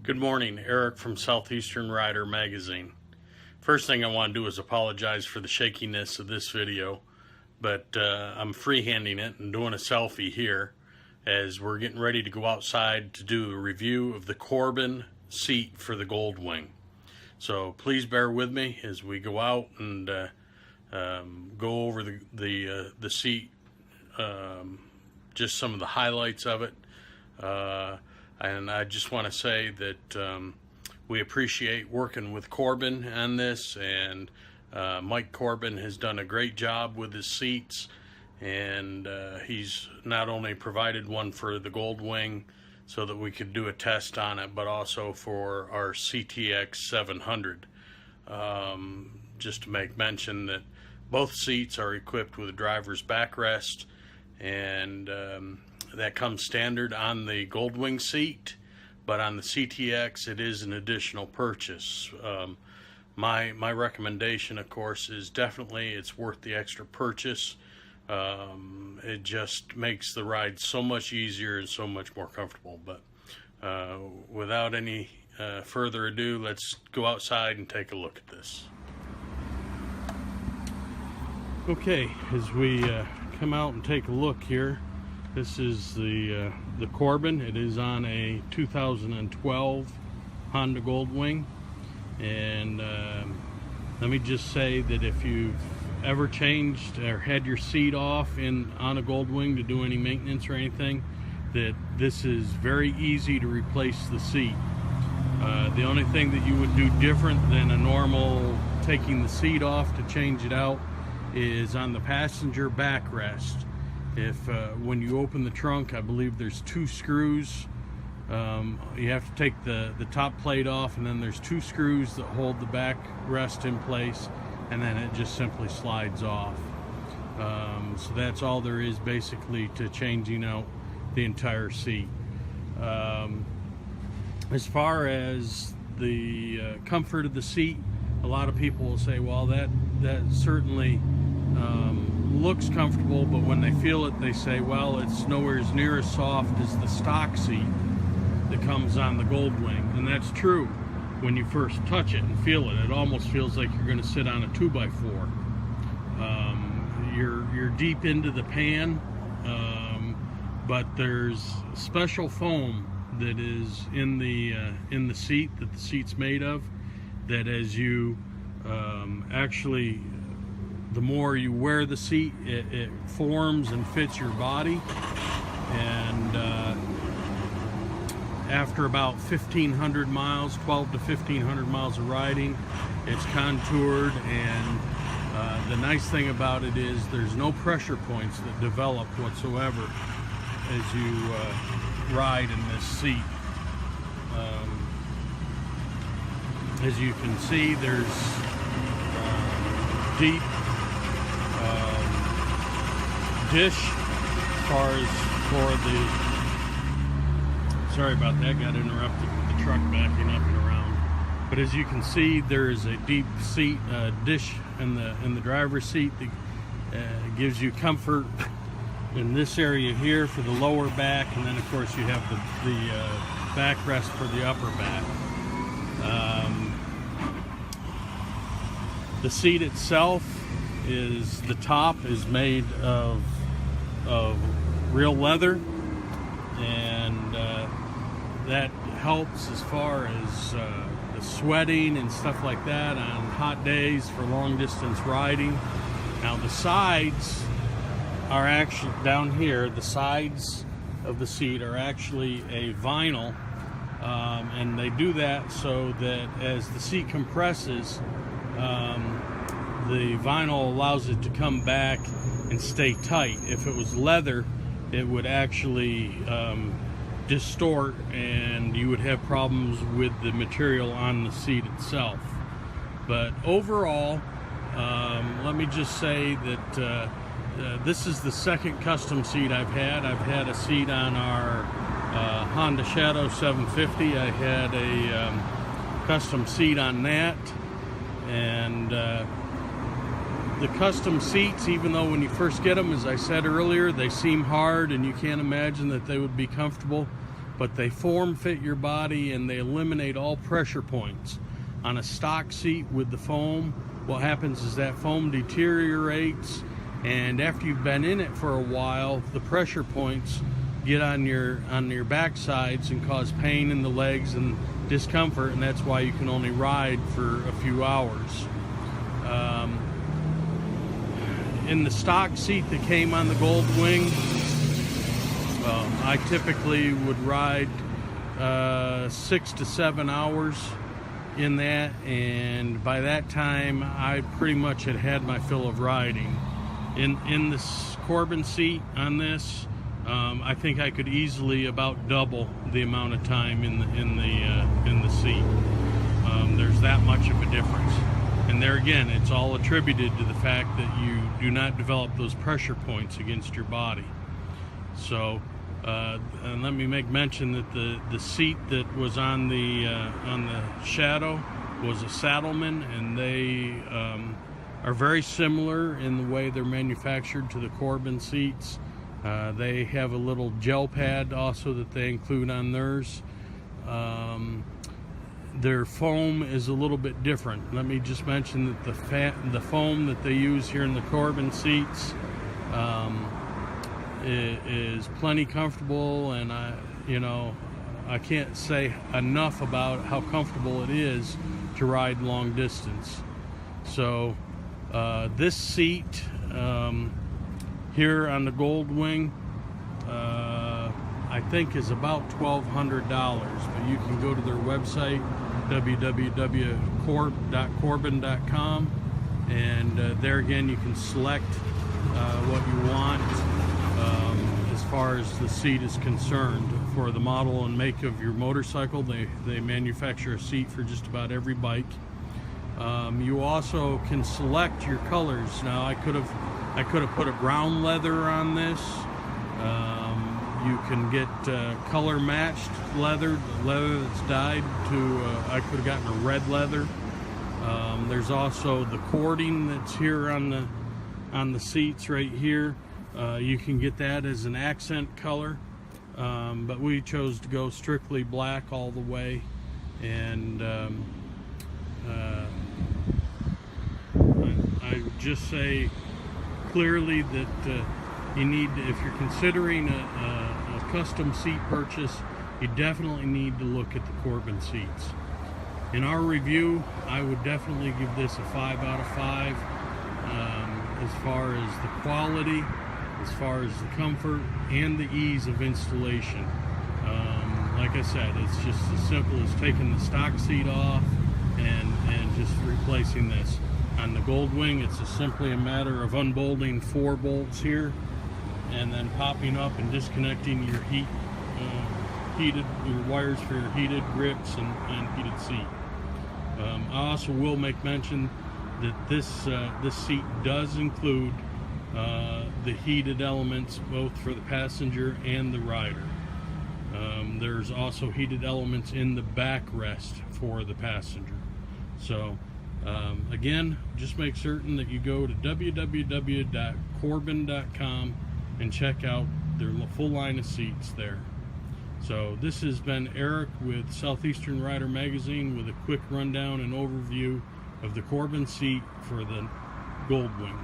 Good morning, Eric from Southeastern Rider Magazine. First thing I want to do is apologize for the shakiness of this video, but I'm freehanding it and doing a selfie here as we're getting ready to go outside to do a review of the Corbin Seat for the GoldWing. So please bear with me as we go out and go over the seat, just some of the highlights of it. And I just want to say that we appreciate working with Corbin on this, and Mike Corbin has done a great job with his seats, and he's not only provided one for the GoldWing so that we could do a test on it, but also for our CTX 700. Just to make mention that both seats are equipped with a driver's backrest, and that comes standard on the GoldWing seat, but on the CTX it is an additional purchase. My recommendation, of course, is definitely it's worth the extra purchase. It just makes the ride so much easier and so much more comfortable. But without any further ado, let's go outside and take a look at this. Okay, as we come out and take a look here, this is the Corbin. It is on a 2012 Honda GoldWing, and let me just say that if you've ever changed or had your seat off on a GoldWing to do any maintenance or anything, that this is very easy to replace the seat. The only thing that you would do different than a normal taking the seat off to change it out is on the passenger backrest. If when you open the trunk, I believe there's two screws. You have to take the top plate off, and then there's two screws that hold the backrest in place, and then it just simply slides off. So that's all there is basically to changing out the entire seat. As far as the comfort of the seat, a lot of people will say, well, that certainly looks comfortable, but when they feel it, they say, well, it's nowhere near as soft as the stock seat that comes on the GoldWing. And that's true. When you first touch it and feel it, it almost feels like you're going to sit on a 2x4. You're deep into the pan, but there's special foam that is in the seat that the seat's made of, that as you actually, the more you wear the seat, it forms and fits your body, and after about 1,500 miles, 12 to 1,500 miles of riding, it's contoured, and the nice thing about it is there's no pressure points that develop whatsoever as you ride in this seat. As you can see, there's deep dish as far as for the, sorry about that, got interrupted with the truck backing up and around. But as you can see, there is a deep seat dish in the driver's seat that gives you comfort in this area here for the lower back, and then of course you have the backrest for the upper back. The seat itself is, the top is made of real leather, and that helps as far as the sweating and stuff like that on hot days for long distance riding. Now the sides are actually down here, the sides of the seat are actually a vinyl, and they do that so that as the seat compresses, the vinyl allows it to come back and stay tight. If it was leather, it would actually distort, and you would have problems with the material on the seat itself. But overall, let me just say that this is the second custom seat I've had. I've had a seat on our Honda Shadow 750. I had a custom seat on that, and the custom seats, even though when you first get them, as I said earlier, they seem hard and you can't imagine that they would be comfortable, but they form fit your body and they eliminate all pressure points. On a stock seat with the foam, what happens is that foam deteriorates, and after you've been in it for a while, the pressure points get on your back sides and cause pain in the legs and discomfort, and that's why you can only ride for a few hours. In the stock seat that came on the GoldWing, I typically would ride 6 to 7 hours in that, and by that time I pretty much had my fill of riding. In this Corbin seat on this, I think I could easily about double the amount of time in the seat. There's that much of a difference, and there again, it's all attributed to the fact that you do not develop those pressure points against your body. So, and let me make mention that the seat that was on the Shadow was a Saddleman, and they are very similar in the way they're manufactured to the Corbin seats. They have a little gel pad also that they include on theirs. Their foam is a little bit different. Let me just mention that the foam that they use here in the Corbin seats is plenty comfortable, and I can't say enough about how comfortable it is to ride long distance. So this seat here on the GoldWing, I think is about $1,200, but you can go to their website, www.corbin.com, and there again you can select what you want as far as the seat is concerned. For the model and make of your motorcycle, they manufacture a seat for just about every bike. You also can select your colors. Now I could have put a brown leather on this. You can get color matched leather that's dyed to, I could have gotten a red leather. There's also the cording that's here on the seats right here. You can get that as an accent color, but we chose to go strictly black all the way. And I would just say clearly that you need, if you're considering a custom seat purchase, you definitely need to look at the Corbin seats. In our review, I would definitely give this a 5 out of 5 as far as the quality, as far as the comfort, and the ease of installation. Like I said, it's just as simple as taking the stock seat off and just replacing this. On the GoldWing, it's simply a matter of unbolting 4 bolts here and then popping up and disconnecting your your wires for your heated grips and heated seat. I also will make mention that this seat does include the heated elements both for the passenger and the rider. There's also heated elements in the backrest for the passenger. So again, just make certain that you go to www.corbin.com and check out their full line of seats there. So this has been Eric with Southeastern Rider Magazine with a quick rundown and overview of the Corbin seat for the GoldWing.